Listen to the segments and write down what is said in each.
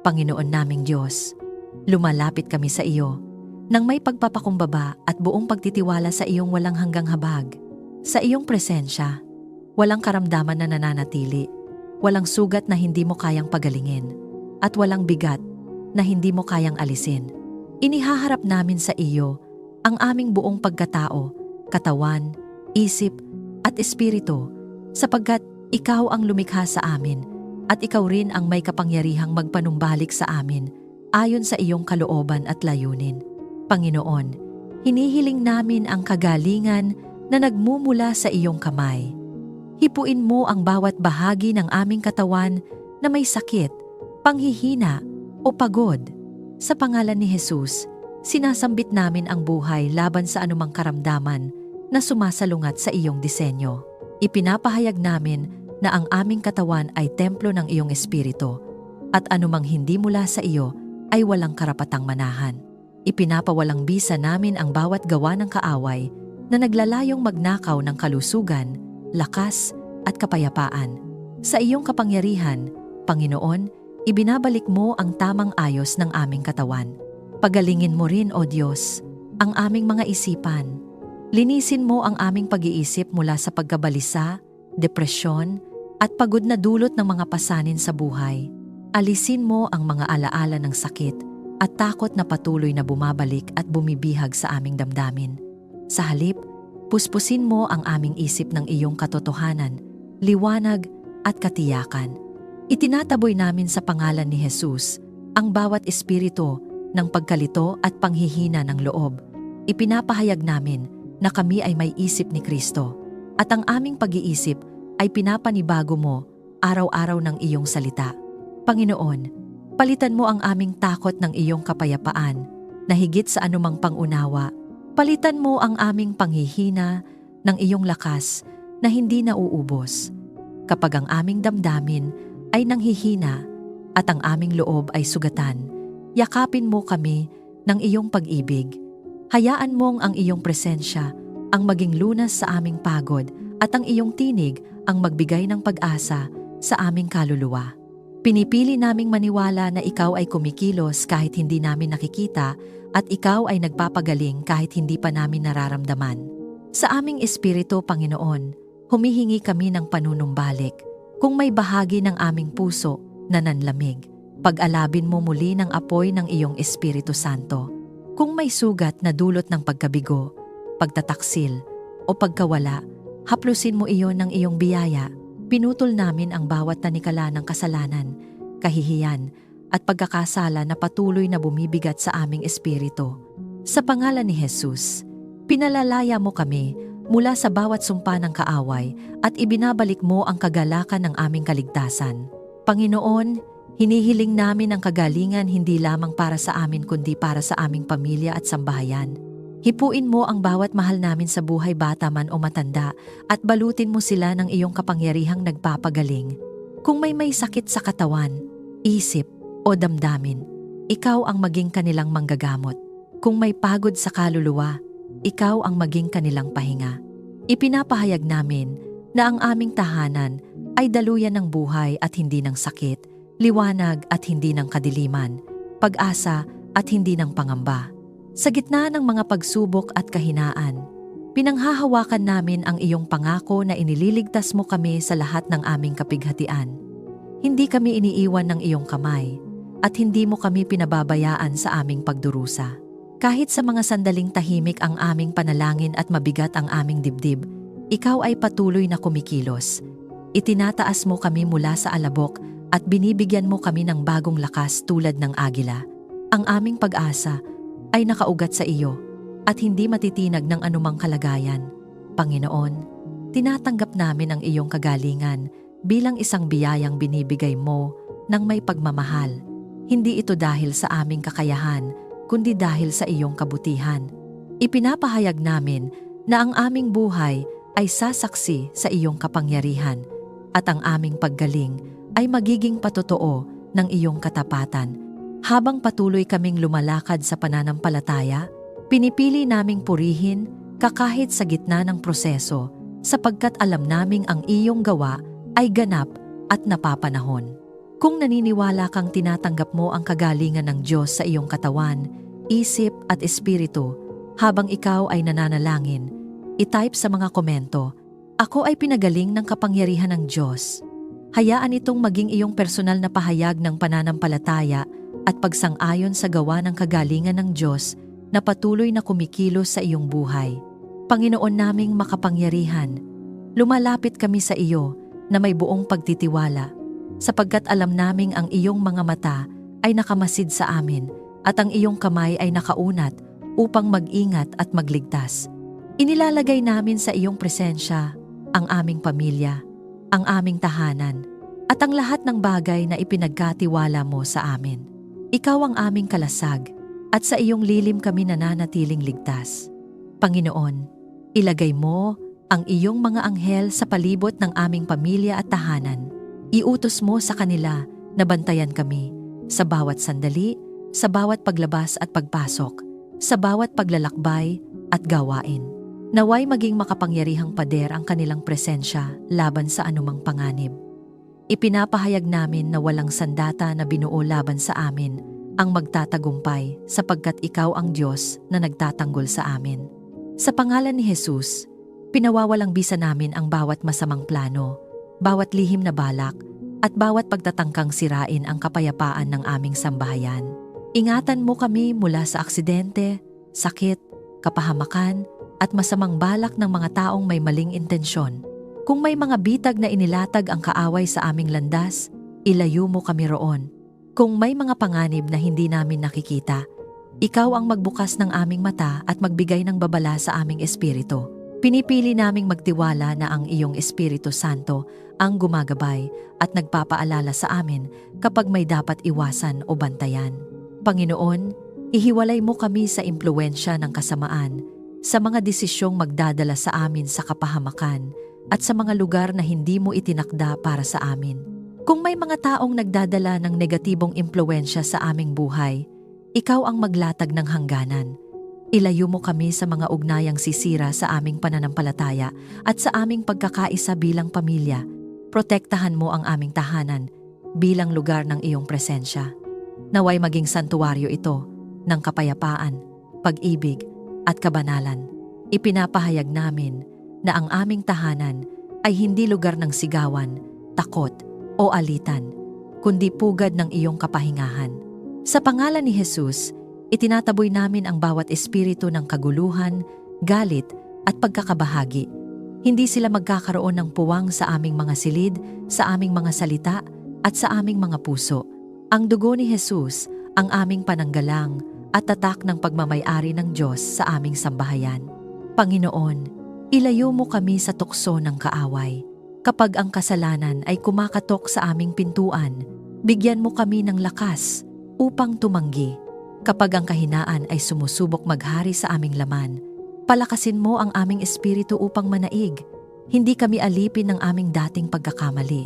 Panginoon naming Diyos, lumalapit kami sa iyo nang may pagpapakumbaba at buong pagtitiwala sa iyong walang hanggang habag. Sa iyong presensya, walang karamdaman na nananatili, walang sugat na hindi mo kayang pagalingin, at walang bigat na hindi mo kayang alisin. Inihaharap namin sa iyo ang aming buong pagkatao, katawan, isip, at espiritu, sapagkat ikaw ang lumikha sa amin at ikaw rin ang may kapangyarihang magpanumbalik sa amin ayon sa iyong kalooban at layunin. Panginoon, hinihiling namin ang kagalingan na nagmumula sa iyong kamay. Hipuin mo ang bawat bahagi ng aming katawan na may sakit, panghihina o pagod. Sa pangalan ni Jesus, sinasambit namin ang buhay laban sa anumang karamdaman na sumasalungat sa iyong disenyo. Ipinapahayag namin na ang aming katawan ay templo ng iyong espiritu at anumang hindi mula sa iyo ay walang karapatang manahan. Ipinapawalang bisa namin ang bawat gawa ng kaaway na naglalayong magnakaw ng kalusugan, lakas at kapayapaan. Sa iyong kapangyarihan, Panginoon, ibinabalik mo ang tamang ayos ng aming katawan. Pagalingin mo rin, O Diyos, ang aming mga isipan. Linisin mo ang aming pag-iisip mula sa pagkabalisa, depresyon, at pagod na dulot ng mga pasanin sa buhay. Alisin mo ang mga alaala ng sakit at takot na patuloy na bumabalik at bumibihag sa aming damdamin. Sa halip, puspusin mo ang aming isip ng iyong katotohanan, liwanag at katiyakan. Itinataboy namin sa pangalan ni Jesus ang bawat espiritu ng pagkalito at panghihina ng loob. Ipinapahayag namin na kami ay may isip ni Kristo at ang aming pag-iisip ay pinapanibago mo araw-araw ng iyong salita. Panginoon, palitan mo ang aming takot ng iyong kapayapaan na higit sa anumang pangunawa. Palitan mo ang aming panghihina ng iyong lakas na hindi nauubos. Kapag ang aming damdamin ay nanghihina at ang aming loob ay sugatan, yakapin mo kami ng iyong pag-ibig. Hayaan mong ang iyong presensya ang maging lunas sa aming pagod at ang iyong tinig ang magbigay ng pag-asa sa aming kaluluwa. Pinipili naming maniwala na ikaw ay kumikilos kahit hindi namin nakikita at ikaw ay nagpapagaling kahit hindi pa namin nararamdaman. Sa aming espiritu, Panginoon, humihingi kami ng panunumbalik. Kung may bahagi ng aming puso na nanlamig, pag-alabin mo muli ng apoy ng iyong Espiritu Santo. Kung may sugat na dulot ng pagkabigo, pagtataksil o pagkawala, haplusin mo iyon ng iyong biyaya. Pinutol namin ang bawat tanikala ng kasalanan, kahihiyan at pagkakasala na patuloy na bumibigat sa aming espiritu. Sa pangalan ni Jesus, pinalalaya mo kami mula sa bawat sumpa ng kaaway at ibinabalik mo ang kagalakan ng aming kaligtasan. Panginoon, hinihiling namin ang kagalingan hindi lamang para sa amin kundi para sa aming pamilya at sambahayan. Hipuin mo ang bawat mahal namin sa buhay, bata man o matanda, at balutin mo sila ng iyong kapangyarihang nagpapagaling. Kung may sakit sa katawan, isip o damdamin, ikaw ang maging kanilang manggagamot. Kung may pagod sa kaluluwa, ikaw ang maging kanilang pahinga. Ipinapahayag namin na ang aming tahanan ay daluyan ng buhay at hindi ng sakit, liwanag at hindi ng kadiliman, pag-asa at hindi ng pangamba. Sa gitna ng mga pagsubok at kahinaan, pinanghahawakan namin ang iyong pangako na inililigtas mo kami sa lahat ng aming kapighatian. Hindi kami iniiwan ng iyong kamay at hindi mo kami pinababayaan sa aming pagdurusa. Kahit sa mga sandaling tahimik ang aming panalangin at mabigat ang aming dibdib, ikaw ay patuloy na kumikilos. Itinataas mo kami mula sa alabok at binibigyan mo kami ng bagong lakas tulad ng agila. Ang aming pag-asa ay nakaugat sa iyo at hindi matitinag ng anumang kalagayan. Panginoon, tinatanggap namin ang iyong kagalingan bilang isang biyayang binibigay mo ng may pagmamahal. Hindi ito dahil sa aming kakayahan, kundi dahil sa iyong kabutihan. Ipinapahayag namin na ang aming buhay ay sasaksi sa iyong kapangyarihan at ang aming paggaling ay magiging patotoo ng iyong katapatan. Habang patuloy kaming lumalakad sa pananampalataya, pinipili naming purihin kahit sa gitna ng proseso sapagkat alam naming ang iyong gawa ay ganap at napapanahon. Kung naniniwala kang tinatanggap mo ang kagalingan ng Diyos sa iyong katawan, isip at espiritu habang ikaw ay nananalangin, i-type sa mga komento, "Ako ay pinagaling ng kapangyarihan ng Diyos." Hayaan itong maging iyong personal na pahayag ng pananampalataya at pagsang-ayon sa gawa ng kagalingan ng Diyos na patuloy na kumikilos sa iyong buhay. Panginoon naming makapangyarihan, lumalapit kami sa iyo na may buong pagtitiwala, sapagkat alam naming ang iyong mga mata ay nakamasid sa amin at ang iyong kamay ay nakaunat upang mag-ingat at magligtas. Inilalagay namin sa iyong presensya ang aming pamilya, ang aming tahanan, at ang lahat ng bagay na ipinagkatiwala mo sa amin. Ikaw ang aming kalasag, at sa iyong lilim kami nananatiling ligtas. Panginoon, ilagay mo ang iyong mga anghel sa palibot ng aming pamilya at tahanan. Iutos mo sa kanila na bantayan kami sa bawat sandali, sa bawat paglabas at pagpasok, sa bawat paglalakbay at gawain. Naway maging makapangyarihang pader ang kanilang presensya laban sa anumang panganib. Ipinapahayag namin na walang sandata na binuo laban sa amin ang magtatagumpay sapagkat ikaw ang Diyos na nagtatanggol sa amin. Sa pangalan ni Jesus, pinawawalang bisa namin ang bawat masamang plano, bawat lihim na balak, at bawat pagtatangkang sirain ang kapayapaan ng aming sambahayan. Ingatan mo kami mula sa aksidente, sakit, kapahamakan, at masamang balak ng mga taong may maling intensyon. Kung may mga bitag na inilatag ang kaaway sa aming landas, ilayo mo kami roon. Kung may mga panganib na hindi namin nakikita, ikaw ang magbukas ng aming mata at magbigay ng babala sa aming espiritu. Pinipili naming magtiwala na ang iyong Espiritu Santo ang gumagabay at nagpapaalala sa amin kapag may dapat iwasan o bantayan. Panginoon, ihiwalay mo kami sa impluwensya ng kasamaan, sa mga desisyong magdadala sa amin sa kapahamakan at sa mga lugar na hindi mo itinakda para sa amin. Kung may mga taong nagdadala ng negatibong impluwensya sa aming buhay, ikaw ang maglatag ng hangganan. Ilayo mo kami sa mga ugnayang sisira sa aming pananampalataya at sa aming pagkakaisa bilang pamilya. Protektahan mo ang aming tahanan bilang lugar ng iyong presensya. Naway maging santuwaryo ito ng kapayapaan, pag-ibig at kabanalan. Ipinapahayag namin na ang aming tahanan ay hindi lugar ng sigawan, takot o alitan, kundi pugad ng iyong kapahingahan. Sa pangalan ni Jesus, itinataboy namin ang bawat espiritu ng kaguluhan, galit at pagkakabahagi. Hindi sila magkakaroon ng puwang sa aming mga silid, sa aming mga salita at sa aming mga puso. Ang dugo ni Jesus ang aming pananggalang at tatak ng pagmamay-ari ng Diyos sa aming sambahayan. Panginoon, ilayo mo kami sa tukso ng kaaway. Kapag ang kasalanan ay kumakatok sa aming pintuan, bigyan mo kami ng lakas upang tumanggi. Kapag ang kahinaan ay sumusubok maghari sa aming laman, palakasin mo ang aming espiritu upang manaig. Hindi kami alipin ng aming dating pagkakamali.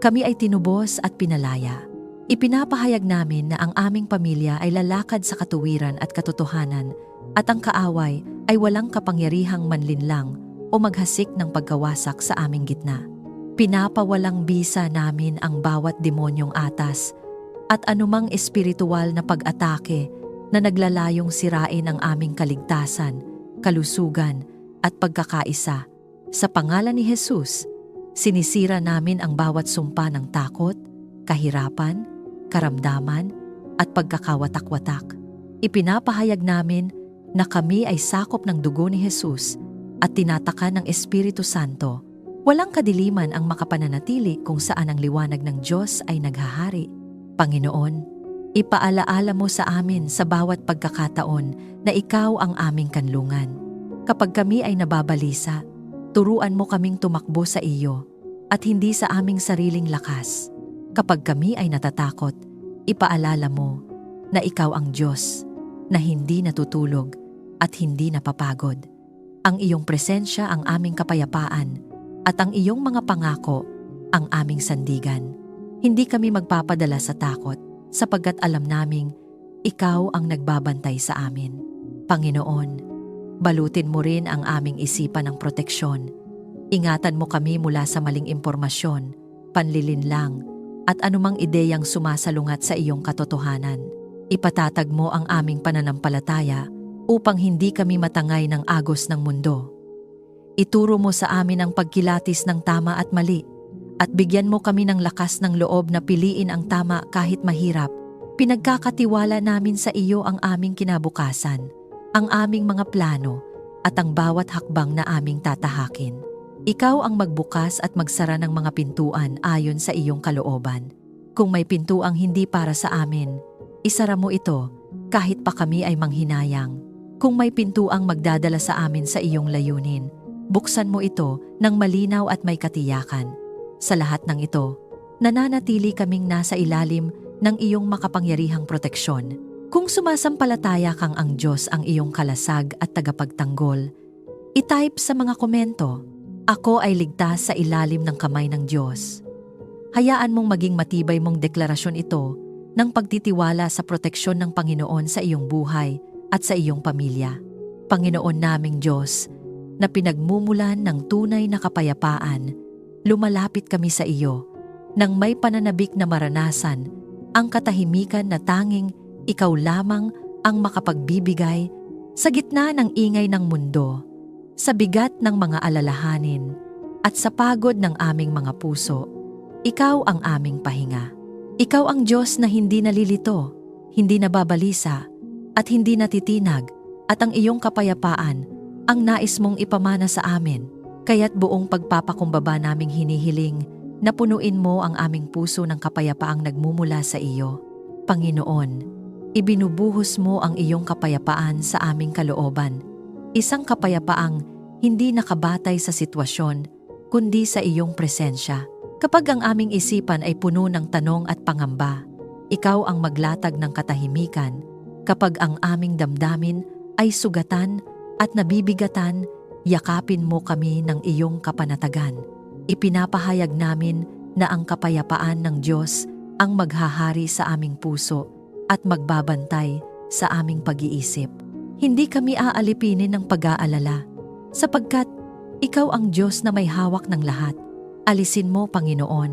Kami ay tinubos at pinalaya. Ipinapahayag namin na ang aming pamilya ay lalakad sa katuwiran at katotohanan at ang kaaway ay walang kapangyarihang manlinlang o maghasik ng pagkawasak sa aming gitna. Pinapawalang bisa namin ang bawat demonyong atas at anumang espiritual na pag-atake na naglalayong sirain ang aming kaligtasan, kalusugan at pagkakaisa. Sa pangalan ni Jesus, sinisira namin ang bawat sumpa ng takot, kahirapan, karamdaman at pagkakawatak-watak. Ipinapahayag namin na kami ay sakop ng dugo ni Jesus at tinatakan ng Espiritu Santo. Walang kadiliman ang makapananatili kung saan ang liwanag ng Diyos ay naghahari. Panginoon, ipaalaala mo sa amin sa bawat pagkakataon na ikaw ang aming kanlungan. Kapag kami ay nababalisa, turuan mo kaming tumakbo sa iyo at hindi sa aming sariling lakas. Kapag kami ay natatakot, ipaalala mo na ikaw ang Diyos na hindi natutulog at hindi napapagod. Ang iyong presensya ang aming kapayapaan at ang iyong mga pangako ang aming sandigan. Hindi kami magpapadala sa takot sapagkat alam naming ikaw ang nagbabantay sa amin. Panginoon, balutin mo rin ang aming isipan ng proteksyon. Ingatan mo kami mula sa maling impormasyon, panlilinlang, at anumang ideyang sumasalungat sa iyong katotohanan. Ipatatag mo ang aming pananampalataya upang hindi kami matangay ng agos ng mundo. Ituro mo sa amin ang pagkilatis ng tama at mali, at bigyan mo kami ng lakas ng loob na piliin ang tama kahit mahirap. Pinagkakatiwala namin sa iyo ang aming kinabukasan, ang aming mga plano, at ang bawat hakbang na aming tatahakin. Ikaw ang magbukas at magsara ng mga pintuan ayon sa iyong kalooban. Kung may pintuang hindi para sa amin, isara mo ito kahit pa kami ay manghinayang. Kung may pintuang magdadala sa amin sa iyong layunin, buksan mo ito ng malinaw at may katiyakan. Sa lahat ng ito, nananatili kaming nasa ilalim ng iyong makapangyarihang proteksyon. Kung sumasampalataya kang ang Diyos ang iyong kalasag at tagapagtanggol, i-type sa mga komento, "Ako ay ligtas sa ilalim ng kamay ng Diyos." Hayaan mong maging matibay mong deklarasyon ito ng pagtitiwala sa proteksyon ng Panginoon sa iyong buhay at sa iyong pamilya. Panginoon naming Diyos, na pinagmumulan ng tunay na kapayapaan, lumalapit kami sa iyo nang may pananabik na maranasan ang katahimikan na tanging ikaw lamang ang makapagbibigay sa gitna ng ingay ng mundo, sa bigat ng mga alalahanin, at sa pagod ng aming mga puso. Ikaw ang aming pahinga. Ikaw ang Diyos na hindi nalilito, hindi nababalisa, at hindi natitinag, at ang iyong kapayapaan ang nais mong ipamana sa amin. Kaya't buong pagpapakumbaba naming hinihiling na punuin mo ang aming puso ng kapayapaang nagmumula sa iyo. Panginoon, ibinubuhos mo ang iyong kapayapaan sa aming kalooban. Isang kapayapaang hindi nakabatay sa sitwasyon, kundi sa iyong presensya. Kapag ang aming isipan ay puno ng tanong at pangamba, ikaw ang maglatag ng katahimikan. Kapag ang aming damdamin ay sugatan at nabibigatan, yakapin mo kami ng iyong kapanatagan. Ipinapahayag namin na ang kapayapaan ng Diyos ang maghahari sa aming puso at magbabantay sa aming pag-iisip. Hindi kami aalipinin ng pag-aalala, sapagkat ikaw ang Diyos na may hawak ng lahat. Alisin mo, Panginoon,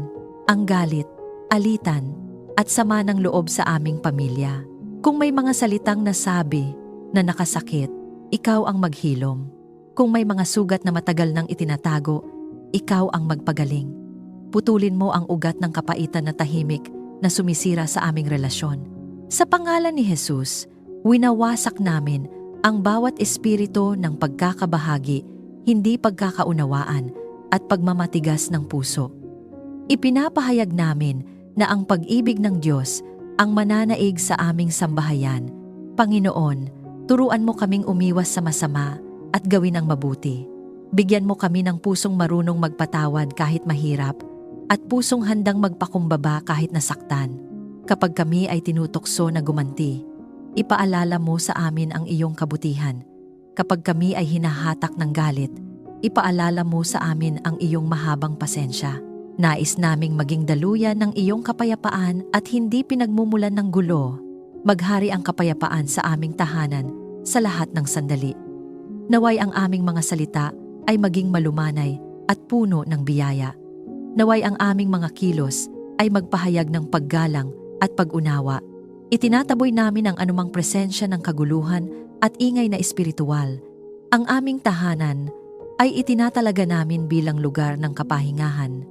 ang galit, alitan, at sama ng loob sa aming pamilya. Kung may mga salitang nasabi na nakasakit, ikaw ang maghilom. Kung may mga sugat na matagal nang itinatago, ikaw ang magpagaling. Putulin mo ang ugat ng kapaitan na tahimik na sumisira sa aming relasyon. Sa pangalan ni Jesus, winawasak namin ang bawat espiritu ng pagkakabahagi, hindi pagkakaunawaan, at pagmamatigas ng puso. Ipinapahayag namin na ang pag-ibig ng Diyos ang mananaig sa aming sambahayan. Panginoon, turuan mo kaming umiwas sa masama at gawin ang mabuti. Bigyan mo kami ng pusong marunong magpatawad kahit mahirap at pusong handang magpakumbaba kahit nasaktan. Kapag kami ay tinutokso na gumanti, ipaalala mo sa amin ang iyong kabutihan. Kapag kami ay hinahatak ng galit, ipaalala mo sa amin ang iyong mahabang pasensya. Nais naming maging daluyan ng iyong kapayapaan at hindi pinagmumulan ng gulo. Maghari ang kapayapaan sa aming tahanan sa lahat ng sandali. Naway ang aming mga salita ay maging malumanay at puno ng biyaya. Naway ang aming mga kilos ay magpahayag ng paggalang at pag-unawa. Itinataboy namin ang anumang presensya ng kaguluhan at ingay na espiritual. Ang aming tahanan ay itinatalaga namin bilang lugar ng kapahingahan,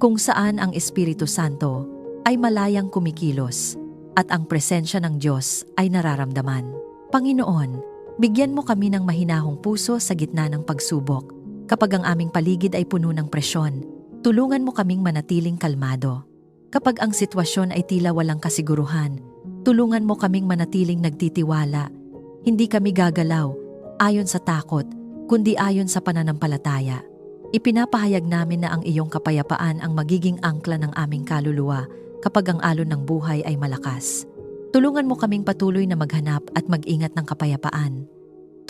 kung saan ang Espiritu Santo ay malayang kumikilos at ang presensya ng Diyos ay nararamdaman. Panginoon, bigyan mo kami ng mahinahong puso sa gitna ng pagsubok. Kapag ang aming paligid ay puno ng presyon, tulungan mo kaming manatiling kalmado. Kapag ang sitwasyon ay tila walang kasiguruhan, tulungan mo kaming manatiling nagtitiwala. Hindi kami gagalaw ayon sa takot, kundi ayon sa pananampalataya. Ipinapahayag namin na ang iyong kapayapaan ang magiging angkla ng aming kaluluwa kapag ang alon ng buhay ay malakas. Tulungan mo kaming patuloy na maghanap at mag-ingat ng kapayapaan.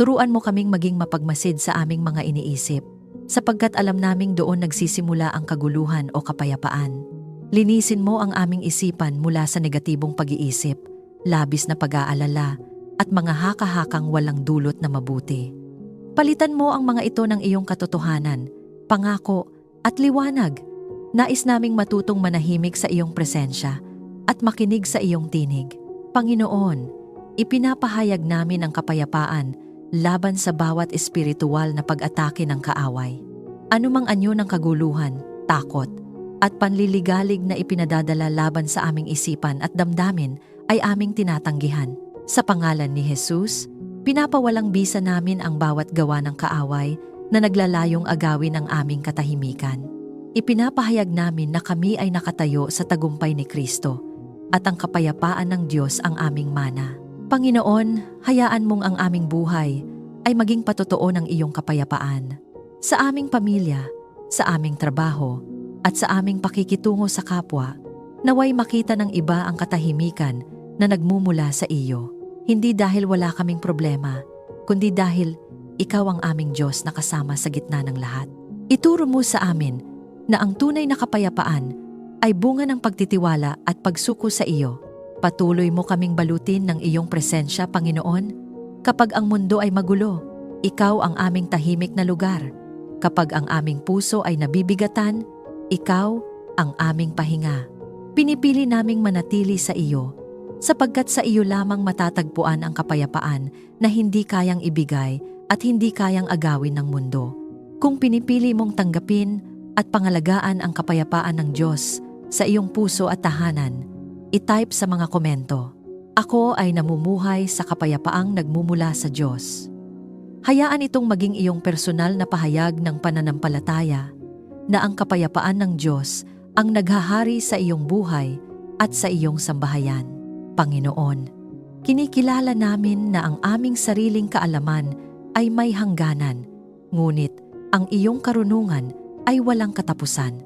Turuan mo kaming maging mapagmasid sa aming mga iniisip, sapagkat alam naming doon nagsisimula ang kaguluhan o kapayapaan. Linisin mo ang aming isipan mula sa negatibong pag-iisip, labis na pag-aalala, at mga haka-hakang walang dulot na mabuti. Palitan mo ang mga ito ng iyong katotohanan, pangako, at liwanag. Nais naming matutong manahimik sa iyong presensya at makinig sa iyong tinig. Panginoon, ipinapahayag namin ang kapayapaan laban sa bawat espiritual na pag-atake ng kaaway. Anumang anyo ng kaguluhan, takot, at panliligalig na ipinadadala laban sa aming isipan at damdamin ay aming tinatanggihan. Sa pangalan ni Jesus, pinapawalang bisa namin ang bawat gawa ng kaaway na naglalayong agawin ang aming katahimikan. Ipinapahayag namin na kami ay nakatayo sa tagumpay ni Kristo at ang kapayapaan ng Diyos ang aming mana. Panginoon, hayaan mong ang aming buhay ay maging patotoo ng iyong kapayapaan. Sa aming pamilya, sa aming trabaho, at sa aming pakikitungo sa kapwa, naway makita ng iba ang katahimikan na nagmumula sa iyo. Hindi dahil wala kaming problema, kundi dahil ikaw ang aming Diyos na kasama sa gitna ng lahat. Ituro mo sa amin na ang tunay na kapayapaan ay bunga ng pagtitiwala at pagsuko sa iyo. Patuloy mo kaming balutin ng iyong presensya, Panginoon. Kapag ang mundo ay magulo, ikaw ang aming tahimik na lugar. Kapag ang aming puso ay nabibigatan, ikaw ang aming pahinga. Pinipili naming manatili sa iyo, sapagkat sa iyo lamang matatagpuan ang kapayapaan na hindi kayang ibigay at hindi kayang agawin ng mundo. Kung pinipili mong tanggapin at pangalagaan ang kapayapaan ng Diyos sa iyong puso at tahanan, i-type sa mga komento, "Ako ay namumuhay sa kapayapaang nagmumula sa Diyos." Hayaan itong maging iyong personal na pahayag ng pananampalataya na ang kapayapaan ng Diyos ang naghahari sa iyong buhay at sa iyong sambahayan. Panginoon, kinikilala namin na ang aming sariling kaalaman ay may hangganan, ngunit ang iyong karunungan ay walang katapusan.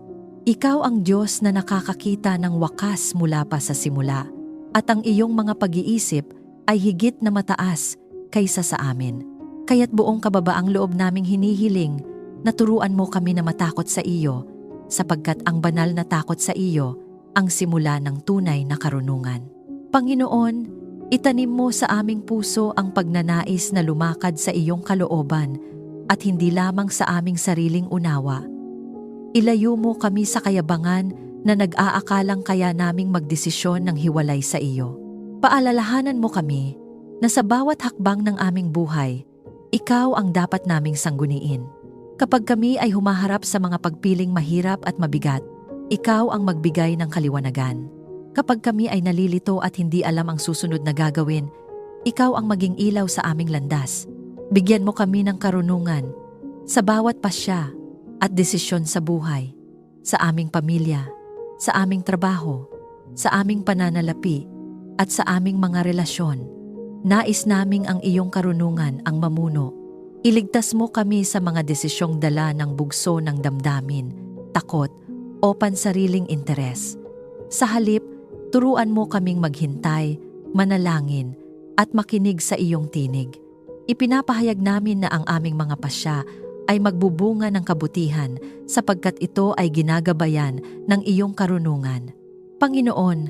Ikaw ang Diyos na nakakakita ng wakas mula pa sa simula, at ang iyong mga pag-iisip ay higit na mataas kaysa sa amin. Kaya't buong kababaang loob naming hinihiling na turuan mo kami na matakot sa iyo, sapagkat ang banal na takot sa iyo ang simula ng tunay na karunungan. Panginoon, itanim mo sa aming puso ang pagnanais na lumakad sa iyong kalooban at hindi lamang sa aming sariling unawa. Ilayo mo kami sa kayabangan na nag-aakalang kaya naming magdesisyon ng hiwalay sa iyo. Paalalahanan mo kami na sa bawat hakbang ng aming buhay, ikaw ang dapat naming sangguniin. Kapag kami ay humaharap sa mga pagpiling mahirap at mabigat, ikaw ang magbigay ng kaliwanagan. Kapag kami ay nalilito at hindi alam ang susunod na gagawin, ikaw ang maging ilaw sa aming landas. Bigyan mo kami ng karunungan sa bawat pasya at desisyon sa buhay, sa aming pamilya, sa aming trabaho, sa aming pananalapi, at sa aming mga relasyon. Nais naming ang iyong karunungan ang mamuno. Iligtas mo kami sa mga desisyong dala ng bugso ng damdamin, takot, o pansariling interes. Sa halip, turuan mo kaming maghintay, manalangin, at makinig sa iyong tinig. Ipinapahayag namin na ang aming mga pasya ay magbubunga ng kabutihan sapagkat ito ay ginagabayan ng iyong karunungan. Panginoon,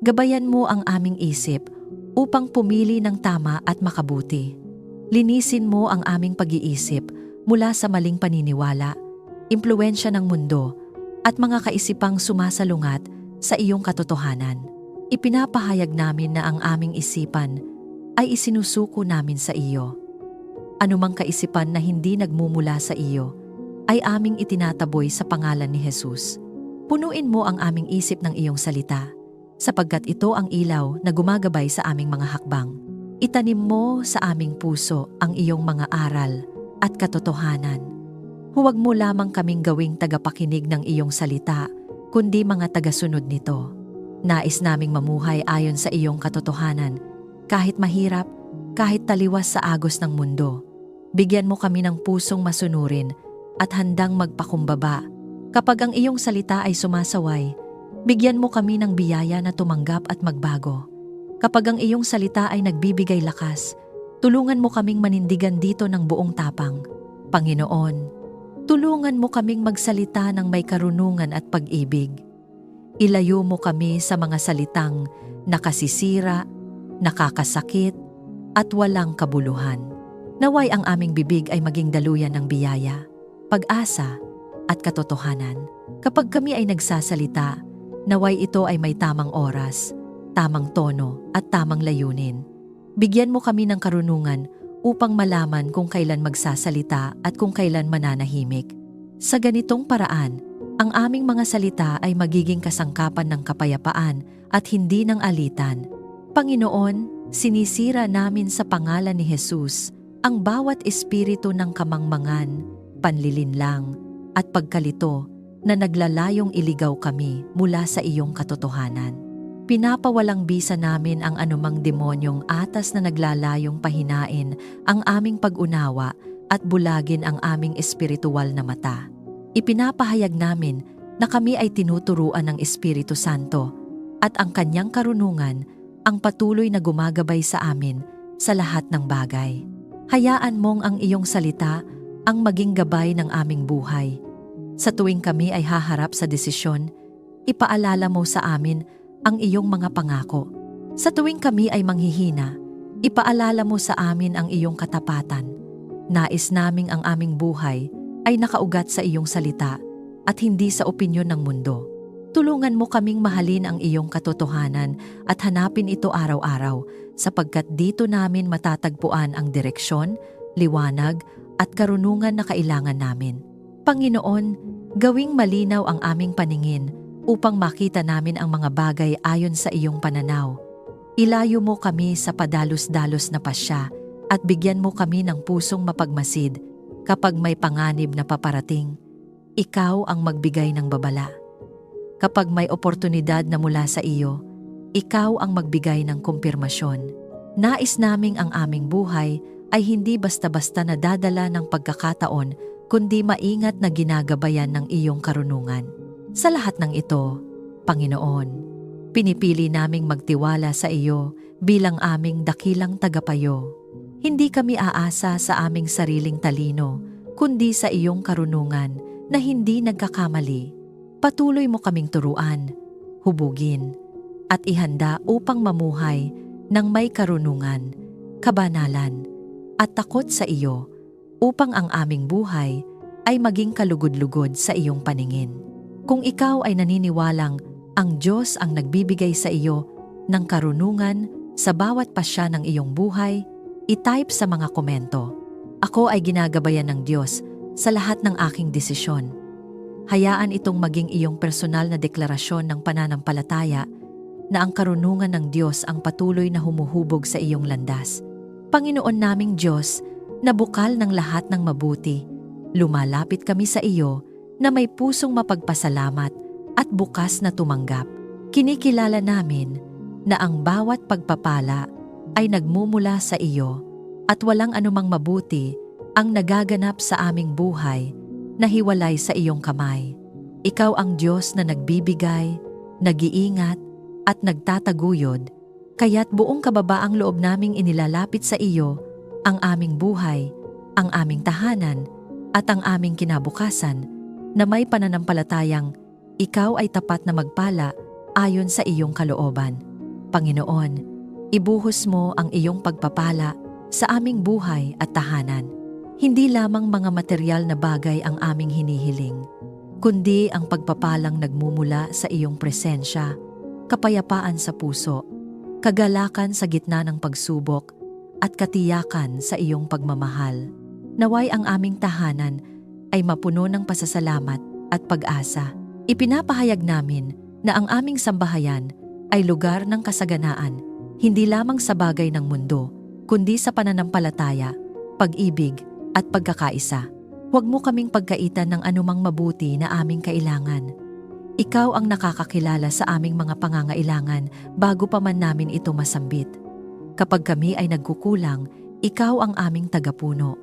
gabayan mo ang aming isip upang pumili ng tama at makabuti. Linisin mo ang aming pag-iisip mula sa maling paniniwala, impluwensya ng mundo, at mga kaisipang sumasalungat sa iyong katotohanan. Ipinapahayag namin na ang aming isipan ay isinusuko namin sa iyo. Anumang kaisipan na hindi nagmumula sa iyo ay aming itinataboy sa pangalan ni Jesus. Punuin mo ang aming isip ng iyong salita, sapagkat ito ang ilaw na gumagabay sa aming mga hakbang. Itanim mo sa aming puso ang iyong mga aral at katotohanan. Huwag mo lamang kaming gawing tagapakinig ng iyong salita, kundi mga tagasunod nito. Nais naming mamuhay ayon sa iyong katotohanan, kahit mahirap, kahit taliwas sa agos ng mundo. Bigyan mo kami ng pusong masunurin at handang magpakumbaba. Kapag ang iyong salita ay sumasaway, bigyan mo kami ng biyaya na tumanggap at magbago. Kapag ang iyong salita ay nagbibigay lakas, tulungan mo kaming manindigan dito ng buong tapang. Panginoon, tulungan mo kaming magsalita ng may karunungan at pag-ibig. Ilayo mo kami sa mga salitang nakasisira, nakakasakit, at walang kabuluhan. Naway ang aming bibig ay maging daluyan ng biyaya, pag-asa, at katotohanan. Kapag kami ay nagsasalita, naway ito ay may tamang oras, tamang tono at tamang layunin. Bigyan mo kami ng karunungan upang malaman kung kailan magsasalita at kung kailan mananahimik. Sa ganitong paraan, ang aming mga salita ay magiging kasangkapan ng kapayapaan at hindi ng alitan. Panginoon, sinisira namin sa pangalan ni Jesus ang bawat espiritu ng kamangmangan, panlilinlang, at pagkalito na naglalayong iligaw kami mula sa iyong katotohanan. Pinapawalang bisa namin ang anumang demonyong atas na naglalayong pahinain ang aming pag-unawa at bulagin ang aming espiritual na mata. Ipinapahayag namin na kami ay tinuturuan ng Espiritu Santo at ang kanyang karunungan ang patuloy na gumagabay sa amin sa lahat ng bagay. Hayaan mong ang iyong salita ang maging gabay ng aming buhay. Sa tuwing kami ay haharap sa desisyon, ipaalala mo sa amin ang iyong mga pangako. Sa tuwing kami ay manghihina, ipaalala mo sa amin ang iyong katapatan. Nais naming ang aming buhay ay nakaugat sa iyong salita at hindi sa opinyon ng mundo. Tulungan mo kaming mahalin ang iyong katotohanan at hanapin ito araw-araw sapagkat dito namin matatagpuan ang direksyon, liwanag at karunungan na kailangan namin. Panginoon, gawing malinaw ang aming paningin upang makita namin ang mga bagay ayon sa iyong pananaw. Ilayo mo kami sa padalos-dalos na pasya at bigyan mo kami ng pusong mapagmasid kapag may panganib na paparating. Ikaw ang magbigay ng babala. Kapag may oportunidad na mula sa iyo, ikaw ang magbigay ng kumpirmasyon. Nais naming ang aming buhay ay hindi basta-basta nadadala ng pagkakataon kundi maingat na ginagabayan ng iyong karunungan. Sa lahat ng ito, Panginoon, pinipili naming magtiwala sa iyo bilang aming dakilang tagapayo. Hindi kami aasa sa aming sariling talino, kundi sa iyong karunungan na hindi nagkakamali. Patuloy mo kaming turuan, hubugin, at ihanda upang mamuhay ng may karunungan, kabanalan, at takot sa iyo, upang ang aming buhay ay maging kalugod-lugod sa iyong paningin. Kung ikaw ay naniniwalang ang Diyos ang nagbibigay sa iyo ng karunungan sa bawat pasya ng iyong buhay, i-type sa mga komento, "Ako ay ginagabayan ng Diyos sa lahat ng aking desisyon." Hayaan itong maging iyong personal na deklarasyon ng pananampalataya na ang karunungan ng Diyos ang patuloy na humuhubog sa iyong landas. Panginoon naming Diyos, na bukal ng lahat ng mabuti, lumalapit kami sa iyo na may pusong mapagpasalamat at bukas na tumanggap. Kinikilala namin na ang bawat pagpapala ay nagmumula sa iyo at walang anumang mabuti ang nagaganap sa aming buhay na hiwalay sa iyong kamay. Ikaw ang Diyos na nagbibigay, nag-iingat at nagtataguyod, kaya't buong kababaang loob naming inilalapit sa iyo ang aming buhay, ang aming tahanan at ang aming kinabukasan na may pananampalatayang ikaw ay tapat na magpala ayon sa iyong kalooban. Panginoon, ibuhos mo ang iyong pagpapala sa aming buhay at tahanan. Hindi lamang mga material na bagay ang aming hinihiling, kundi ang pagpapalang nagmumula sa iyong presensya, kapayapaan sa puso, kagalakan sa gitna ng pagsubok, at katiyakan sa iyong pagmamahal. Naway ang aming tahanan ay mapuno ng pasasalamat at pag-asa. Ipinapahayag namin na ang aming sambahayan ay lugar ng kasaganaan, hindi lamang sa bagay ng mundo, kundi sa pananampalataya, pag-ibig, at pagkakaisa. Huwag mo kaming pagkaitan ng anumang mabuti na aming kailangan. Ikaw ang nakakakilala sa aming mga pangangailangan bago pa man namin ito masambit. Kapag kami ay nagkukulang, ikaw ang aming tagapuno.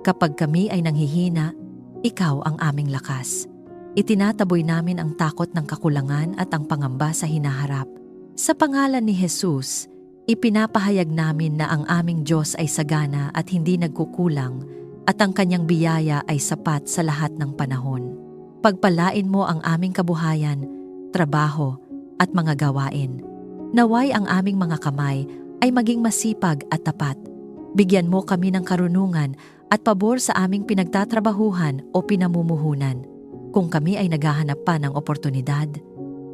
Kapag kami ay nanghihina, ikaw ang aming lakas. Itinataboy namin ang takot ng kakulangan at ang pangamba sa hinaharap. Sa pangalan ni Jesus, ipinapahayag namin na ang aming Diyos ay sagana at hindi nagkukulang at ang kanyang biyaya ay sapat sa lahat ng panahon. Pagpalain mo ang aming kabuhayan, trabaho at mga gawain. Naway ang aming mga kamay ay maging masipag at tapat. Bigyan mo kami ng karunungan at pabor sa aming pinagtatrabahuhan o pinamumuhunan. Kung kami ay naghahanap pa ng oportunidad,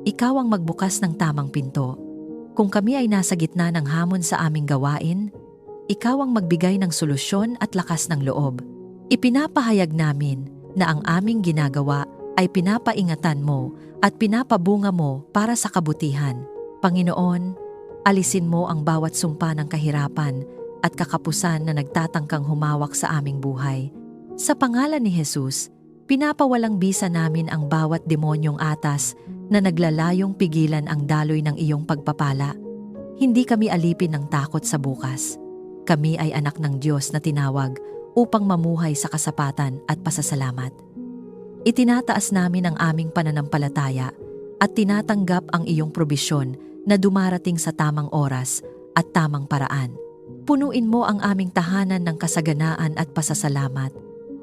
ikaw ang magbukas ng tamang pinto. Kung kami ay nasa gitna ng hamon sa aming gawain, ikaw ang magbigay ng solusyon at lakas ng loob. Ipinapahayag namin na ang aming ginagawa ay pinapaingatan mo at pinapabunga mo para sa kabutihan. Panginoon, alisin mo ang bawat sumpa ng kahirapan at kakapusan na nagtatangkang humawak sa aming buhay. Sa pangalan ni Jesus, pinapawalang bisa namin ang bawat demonyong atas na naglalayong pigilan ang daloy ng iyong pagpapala. Hindi kami alipin ng takot sa bukas. Kami ay anak ng Diyos na tinawag upang mamuhay sa kasapatan at pasasalamat. Itinataas namin ang aming pananampalataya at tinatanggap ang iyong probisyon na dumarating sa tamang oras at tamang paraan. Punuin mo ang aming tahanan ng kasaganaan at pasasalamat.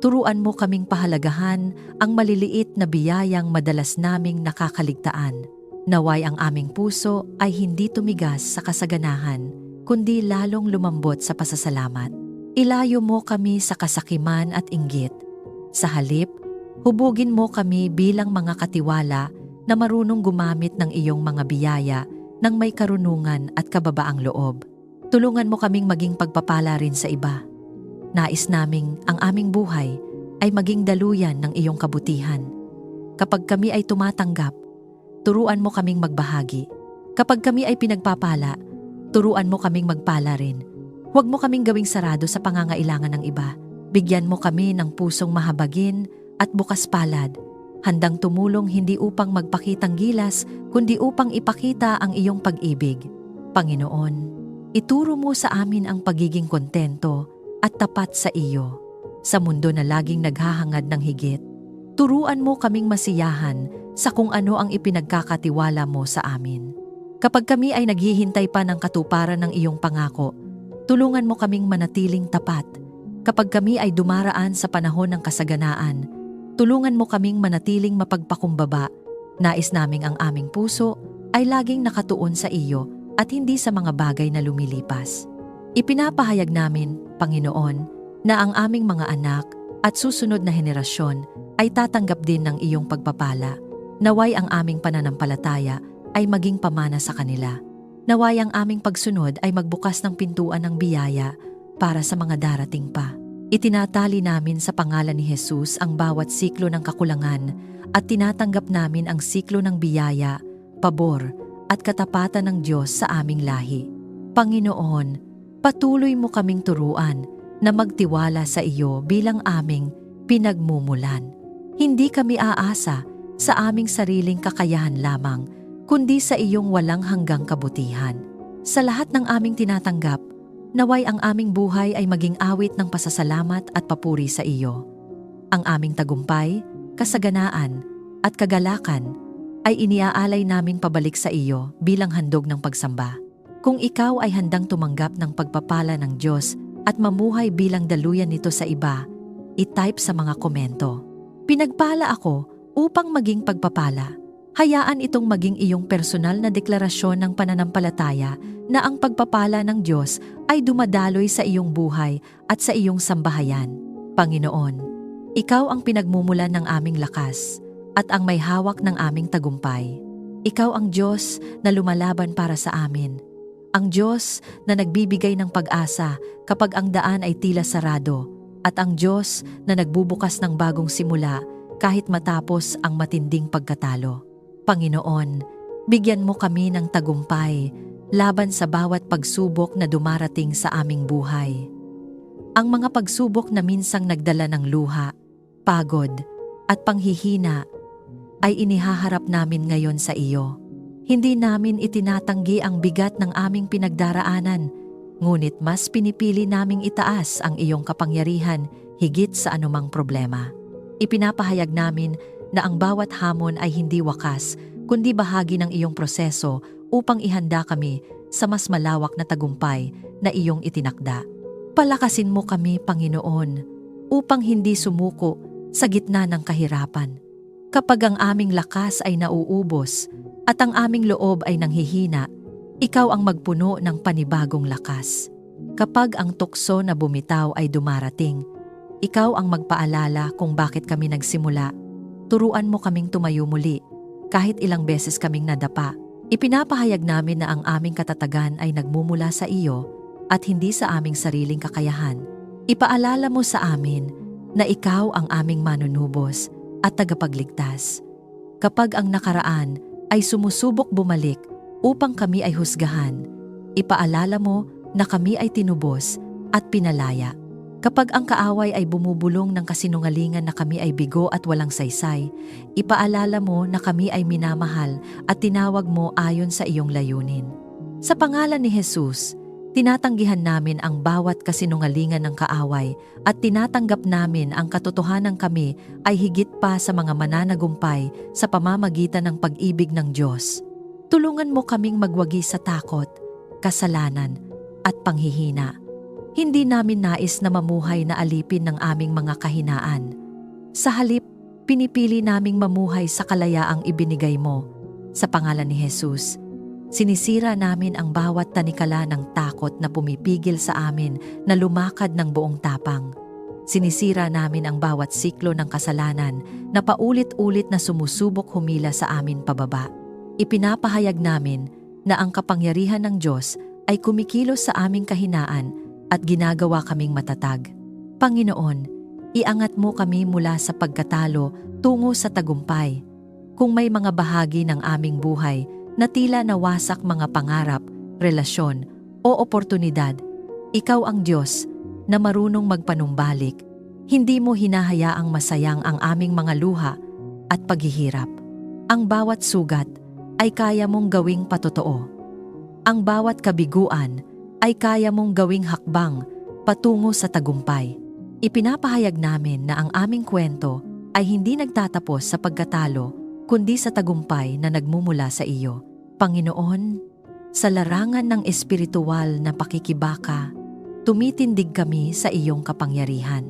Turuan mo kaming pahalagahan ang maliliit na biyayang madalas naming nakakaligtaan. Naway ang aming puso ay hindi tumigas sa kasaganahan, kundi lalong lumambot sa pasasalamat. Ilayo mo kami sa kasakiman at inggit. Sa halip, hubugin mo kami bilang mga katiwala na marunong gumamit ng iyong mga biyaya ng may karunungan at kababaang loob. Tulungan mo kaming maging pagpapala rin sa iba. Nais naming ang aming buhay ay maging daluyan ng iyong kabutihan. Kapag kami ay tumatanggap, turuan mo kaming magbahagi. Kapag kami ay pinagpapala, turuan mo kaming magpala rin. Huwag mo kaming gawing sarado sa pangangailangan ng iba. Bigyan mo kami ng pusong mahabagin at bukas palad, handang tumulong hindi upang magpakitang gilas, kundi upang ipakita ang iyong pag-ibig. Panginoon, ituro mo sa amin ang pagiging kontento at tapat sa iyo. Sa mundo na laging naghahangad ng higit, turuan mo kaming masiyahan sa kung ano ang ipinagkakatiwala mo sa amin. Kapag kami ay naghihintay pa ng katuparan ng iyong pangako, tulungan mo kaming manatiling tapat. Kapag kami ay dumaraan sa panahon ng kasaganaan, tulungan mo kaming manatiling mapagpakumbaba. Nais naming ang aming puso ay laging nakatuon sa iyo at hindi sa mga bagay na lumilipas. Ipinapahayag namin, Panginoon, na ang aming mga anak at susunod na henerasyon ay tatanggap din ng iyong pagpapala. Naway ang aming pananampalataya ay maging pamana sa kanila. Naway ang aming pagsunod ay magbukas ng pintuan ng biyaya para sa mga darating pa. Itinatali namin sa pangalan ni Jesus ang bawat siklo ng kakulangan at tinatanggap namin ang siklo ng biyaya, pabor, at katapatan ng Diyos sa aming lahi. Panginoon, patuloy mo kaming turuan na magtiwala sa iyo bilang aming pinagmumulan. Hindi kami aasa sa aming sariling kakayahan lamang, kundi sa iyong walang hanggang kabutihan. Sa lahat ng aming tinatanggap, naway ang aming buhay ay maging awit ng pasasalamat at papuri sa iyo. Ang aming tagumpay, kasaganaan, at kagalakan ay iniaalay namin pabalik sa iyo bilang handog ng pagsamba. Kung ikaw ay handang tumanggap ng pagpapala ng Diyos at mamuhay bilang daluyan nito sa iba, i-type sa mga komento. Pinagpala ako upang maging pagpapala. Hayaan itong maging iyong personal na deklarasyon ng pananampalataya na ang pagpapala ng Diyos ay dumadaloy sa iyong buhay at sa iyong sambahayan. Panginoon, ikaw ang pinagmumulan ng aming lakas at ang may hawak ng aming tagumpay. Ikaw ang Diyos na lumalaban para sa amin. Ang Diyos na nagbibigay ng pag-asa kapag ang daan ay tila sarado, at ang Diyos na nagbubukas ng bagong simula kahit matapos ang matinding pagkatalo. Panginoon, bigyan mo kami ng tagumpay laban sa bawat pagsubok na dumarating sa aming buhay. Ang mga pagsubok na minsang nagdala ng luha, pagod, at panghihina ay inihaharap namin ngayon sa iyo. Hindi namin itinatanggi ang bigat ng aming pinagdaraanan, ngunit mas pinipili naming itaas ang iyong kapangyarihan higit sa anumang problema. Ipinapahayag namin na ang bawat hamon ay hindi wakas, kundi bahagi ng iyong proseso upang ihanda kami sa mas malawak na tagumpay na iyong itinakda. Palakasin mo kami, Panginoon, upang hindi sumuko sa gitna ng kahirapan. Kapag ang aming lakas ay nauubos at ang aming loob ay nanghihina, ikaw ang magpuno ng panibagong lakas. Kapag ang tukso na bumitaw ay dumarating, ikaw ang magpaalala kung bakit kami nagsimula. turuan mo kaming tumayo muli, kahit ilang beses kaming nadapa. Ipinapahayag namin na ang aming katatagan ay nagmumula sa iyo at hindi sa aming sariling kakayahan. Ipaalala mo sa amin na ikaw ang aming manunubos at tagapagligtas. Kapag ang nakaraan ay sumusubok bumalik upang kami ay husgahan, ipaalala mo na kami ay tinubos at pinalaya. Kapag ang kaaway ay bumubulong ng kasinungalingan na kami ay bigo at walang saysay, ipaalala mo na kami ay minamahal at tinawag mo ayon sa iyong layunin. Sa pangalan ni Jesus, tinatanggihan namin ang bawat kasinungalingan ng kaaway at tinatanggap namin ang katotohanan kami ay higit pa sa mga mananagumpay sa pamamagitan ng pag-ibig ng Diyos. Tulungan mo kaming magwagi sa takot, kasalanan at panghihina. Hindi namin nais na mamuhay na alipin ng aming mga kahinaan. Sa halip, pinipili naming mamuhay sa kalayaang ibinigay mo. Sa pangalan ni Jesus, sinisira namin ang bawat tanikala ng takot na pumipigil sa amin na lumakad ng buong tapang. Sinisira namin ang bawat siklo ng kasalanan na paulit-ulit na sumusubok humila sa amin pababa. Ipinapahayag namin na ang kapangyarihan ng Diyos ay kumikilos sa aming kahinaan at ginagawa kaming matatag. Panginoon, iangat mo kami mula sa pagkatalo tungo sa tagumpay. Kung may mga bahagi ng aming buhay na tila nawasak mga pangarap, relasyon o oportunidad, ikaw ang Diyos na marunong magpanumbalik. Hindi mo hinahayaang masayang ang aming mga luha at paghihirap. Ang bawat sugat ay kaya mong gawing patotoo. Ang bawat kabiguan ay kaya mong gawing hakbang patungo sa tagumpay. Ipinapahayag namin na ang aming kwento ay hindi nagtatapos sa pagkatalo, kundi sa tagumpay na nagmumula sa iyo. Panginoon, sa larangan ng espiritual na pakikibaka, tumitindig kami sa iyong kapangyarihan.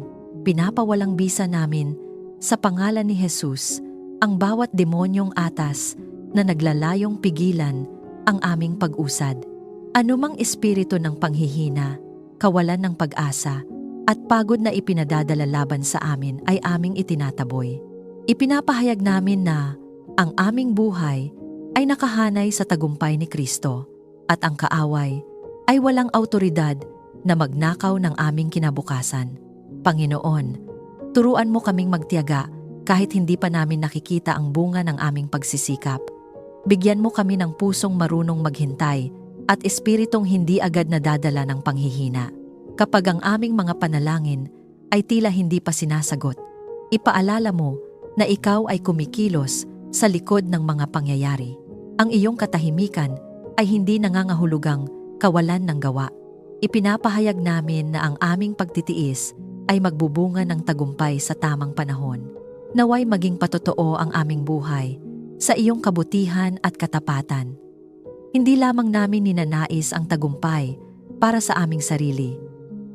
Pinapawalang bisa namin sa pangalan ni Jesus ang bawat demonyong atas na naglalayong pigilan ang aming pag-usad. Anumang espiritu ng panghihina, kawalan ng pag-asa, at pagod na ipinadadala laban sa amin ay aming itinataboy. Ipinapahayag namin na ang aming buhay ay nakahanay sa tagumpay ni Kristo at ang kaaway ay walang awtoridad na magnakaw ng aming kinabukasan. Panginoon, turuan mo kaming magtiyaga kahit hindi pa namin nakikita ang bunga ng aming pagsisikap. Bigyan mo kami ng pusong marunong maghintay at espiritong hindi agad nadadala ng panghihina. Kapag ang aming mga panalangin ay tila hindi pa sinasagot, ipaalala mo na ikaw ay kumikilos sa likod ng mga pangyayari. Ang iyong katahimikan ay hindi nangangahulugang kawalan ng gawa. Ipinapahayag namin na ang aming pagtitiis ay magbubunga ng tagumpay sa tamang panahon. Naway maging patotoo ang aming buhay sa iyong kabutihan at katapatan. Hindi lamang namin ninanais ang tagumpay para sa aming sarili,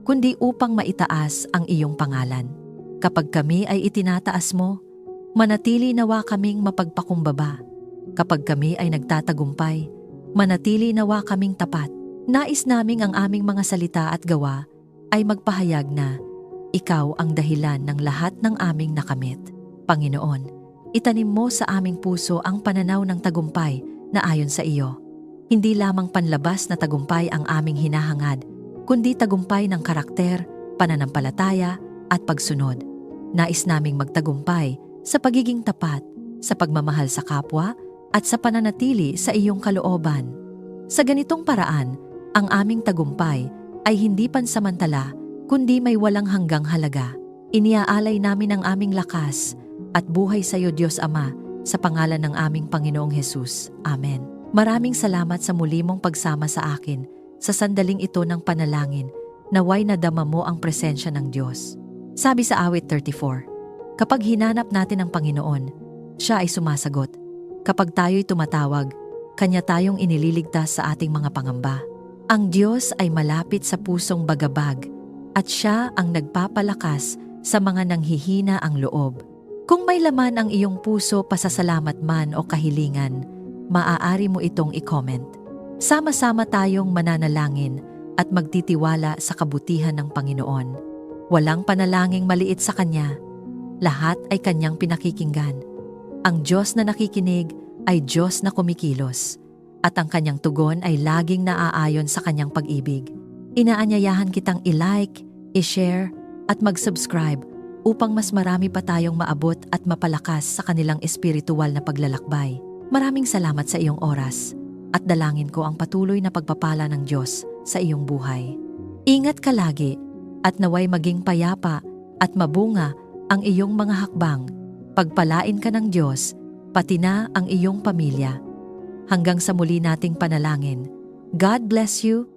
kundi upang maitaas ang iyong pangalan. Kapag kami ay itinataas mo, manatili nawa kaming mapagpakumbaba. Kapag kami ay nagtatagumpay, manatili nawa kaming tapat. Nais naming ang aming mga salita at gawa ay magpahayag na ikaw ang dahilan ng lahat ng aming nakamit. Panginoon, itanim mo sa aming puso ang pananaw ng tagumpay na ayon sa iyo. Hindi lamang panlabas na tagumpay ang aming hinahangad, kundi tagumpay ng karakter, pananampalataya at pagsunod. Nais naming magtagumpay sa pagiging tapat, sa pagmamahal sa kapwa at sa pananatili sa iyong kalooban. Sa ganitong paraan, ang aming tagumpay ay hindi pansamantala kundi may walang hanggang halaga. Iniaalay namin ang aming lakas at buhay sa iyo, Diyos Ama, sa pangalan ng aming Panginoong Jesus. Amen. Maraming salamat sa muli mong pagsama sa akin sa sandaling ito ng panalangin, naway nadama mo ang presensya ng Diyos. Sabi sa awit 34, kapag hinanap natin ang Panginoon, siya ay sumasagot. Kapag tayo'y tumatawag, kanya tayong inililigtas sa ating mga pangamba. Ang Diyos ay malapit sa pusong bagabag at siya ang nagpapalakas sa mga nanghihina ang loob. Kung may laman ang iyong puso pasasalamat man o kahilingan, maaari mo itong i-comment. Sama-sama tayong mananalangin at magtitiwala sa kabutihan ng Panginoon. Walang panalangin maliit sa Kanya. Lahat ay Kanyang pinakikinggan. Ang Diyos na nakikinig ay Diyos na kumikilos, at ang kanyang tugon ay laging naaayon sa kanyang pag-ibig. Inaanyayahan kitang i-like, i-share, at mag-subscribe upang mas marami pa tayong maabot at mapalakas sa kanilang espiritual na paglalakbay. Maraming salamat sa iyong oras, at dalangin ko ang patuloy na pagpapala ng Diyos sa iyong buhay. Ingat ka lagi, at naway maging payapa at mabunga ang iyong mga hakbang. Pagpalain ka ng Diyos, pati na ang iyong pamilya. Hanggang sa muli nating panalangin. God bless you.